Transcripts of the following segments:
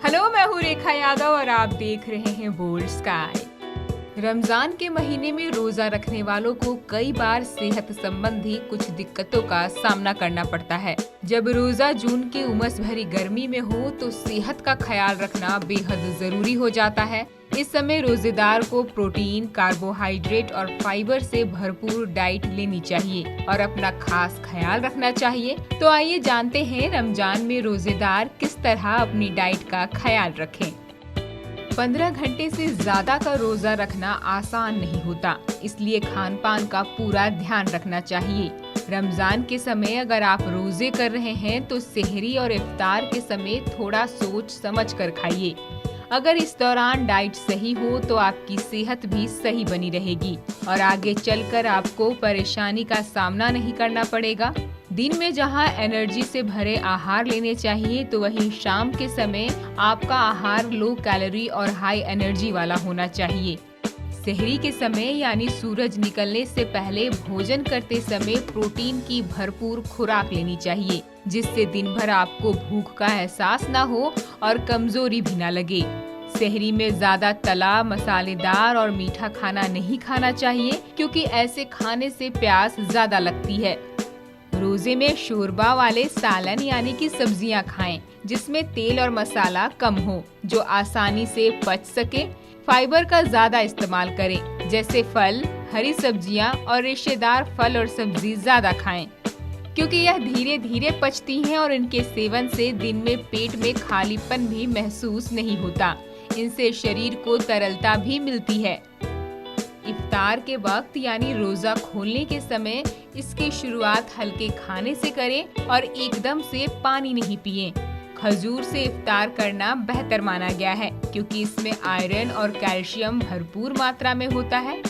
Hello, मैं हूँ रेखा यादव और आप देख रहे हैं बोल्ड स्काई। रमजान के महीने में रोजा रखने वालों को कई बार सेहत संबंधी कुछ दिक्कतों का सामना करना पड़ता है। जब रोजा जून की उमस भरी गर्मी में हो तो सेहत का ख्याल रखना बेहद जरूरी हो जाता है। इस समय रोजेदार को प्रोटीन, कार्बोहाइड्रेट और फाइबर से भरपूर डाइट लेनी चाहिए और अपना खास ख्याल रखना चाहिए। तो आइए जानते हैं रमजान में रोजेदार किस तरह अपनी डाइट का ख्याल रखें। 15 घंटे से ज्यादा का रोजा रखना आसान नहीं होता, इसलिए खान पान का पूरा ध्यान रखना चाहिए। रमजान के समय अगर आप रोजे कर रहे हैं तो सेहरी और इफ्तार के समय थोड़ा सोच समझ कर खाइए। अगर इस दौरान डाइट सही हो तो आपकी सेहत भी सही बनी रहेगी और आगे चलकर आपको परेशानी का सामना नहीं करना पड़ेगा। दिन में जहां एनर्जी से भरे आहार लेने चाहिए तो वहीं शाम के समय आपका आहार लो कैलोरी और हाई एनर्जी वाला होना चाहिए। सेहरी के समय यानी सूरज निकलने से पहले भोजन करते समय प्रोटीन की भरपूर खुराक लेनी चाहिए, जिससे दिन भर आपको भूख का एहसास न हो और कमजोरी भी न लगे। सेहरी में ज्यादा तला, मसालेदार और मीठा खाना नहीं खाना चाहिए, क्योंकि ऐसे खाने से प्यास ज्यादा लगती है। रोजे में शोरबा वाले सालन यानी कि सब्जियां खाएं, जिसमें तेल और मसाला कम हो, जो आसानी से पच सके। फाइबर का ज्यादा इस्तेमाल करें, जैसे फल, हरी सब्जियां और रेशेदार फल और सब्जी ज्यादा खाएं, क्योंकि यह धीरे धीरे पचती हैं और इनके सेवन से दिन में पेट में खालीपन भी महसूस नहीं होता। इनसे शरीर को तरलता भी मिलती है। इफ्तार के वक्त यानी रोजा खोलने के समय इसकी शुरुआत हल्के खाने से करें और एकदम से पानी नहीं पिएं। खजूर से इफ्तार करना बेहतर माना गया है, क्योंकि इसमें आयरन और कैल्शियम भरपूर मात्रा में होता है।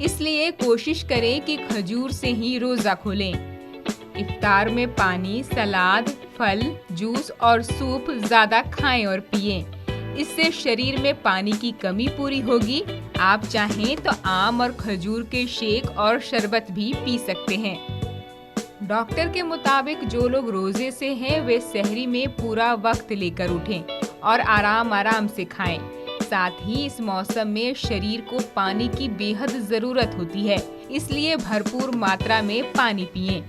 इसलिए कोशिश करें कि खजूर से ही रोजा खोलें। इफ्तार में पानी, सलाद, फल, जूस और सूप ज्यादा खाएं और पिएं। इससे शरीर में पानी की कमी पूरी होगी। आप चाहें तो आम और खजूर के शेक और शरबत भी पी सकते हैं। डॉक्टर के मुताबिक जो लोग रोजे से हैं वे सेहरी में पूरा वक्त लेकर उठें और आराम आराम से खाएं। साथ ही इस मौसम में शरीर को पानी की बेहद जरूरत होती है, इसलिए भरपूर मात्रा में पानी पिएं।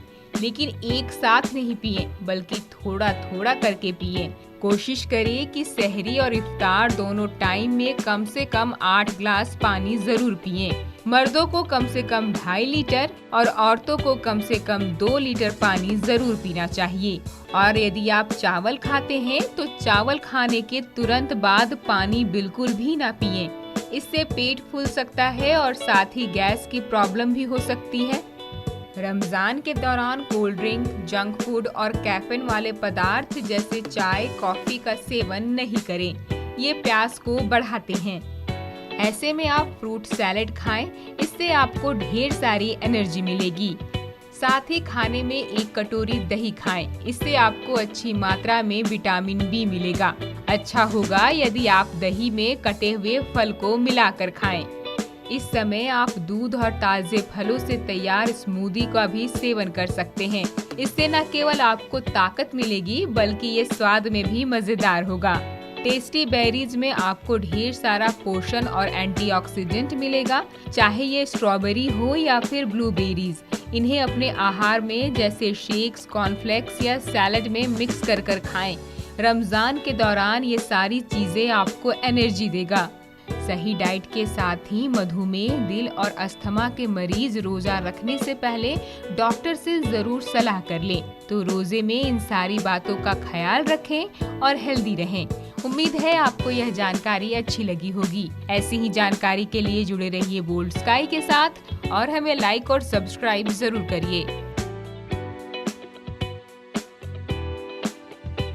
लेकिन एक साथ नहीं पिएं, बल्कि थोड़ा थोड़ा करके पिएं। कोशिश करें कि सेहरी और इफ्तार दोनों टाइम में कम से कम 8 ग्लास पानी जरूर पिएं। मर्दों को कम से कम 2.5 लीटर और औरतों को कम से कम 2 लीटर पानी जरूर पीना चाहिए। और यदि आप चावल खाते हैं तो चावल खाने के तुरंत बाद पानी बिल्कुल भी ना पिएं। इससे पेट फूल सकता है और साथ ही गैस की प्रॉब्लम भी हो सकती है। रमजान के दौरान कोल्ड ड्रिंक, जंक फूड और कैफीन वाले पदार्थ जैसे चाय, कॉफी का सेवन नहीं करें। ये प्यास को बढ़ाते हैं। ऐसे में आप फ्रूट सैलेड खाएं, इससे आपको ढेर सारी एनर्जी मिलेगी। साथ ही खाने में 1 कटोरी दही खाएं, इससे आपको अच्छी मात्रा में विटामिन बी मिलेगा। अच्छा होगा यदि आप दही में कटे हुए फल को मिलाकर खाएं। इस समय आप दूध और ताजे फलों से तैयार स्मूदी का भी सेवन कर सकते हैं। इससे न केवल आपको ताकत मिलेगी, बल्कि ये स्वाद में भी मजेदार होगा। टेस्टी बेरीज में आपको ढेर सारा पोषण और एंटीऑक्सीडेंट मिलेगा, चाहे ये स्ट्रॉबेरी हो या फिर ब्लूबेरीज। इन्हें अपने आहार में जैसे शेक्स, कॉर्नफ्लेक्स या सैलड में मिक्स कर खाएं। रमजान के दौरान ये सारी चीजें आपको एनर्जी देगा। सही डाइट के साथ ही मधुमेह, दिल और अस्थमा के मरीज रोजा रखने से पहले डॉक्टर से जरूर सलाह कर लें। तो रोजे में इन सारी बातों का ख्याल रखें और हेल्दी रहें। उम्मीद है आपको यह जानकारी अच्छी लगी होगी। ऐसी ही जानकारी के लिए जुड़े रहिए बोल्ड स्काई के साथ और हमें लाइक और सब्सक्राइब जरूर करिए।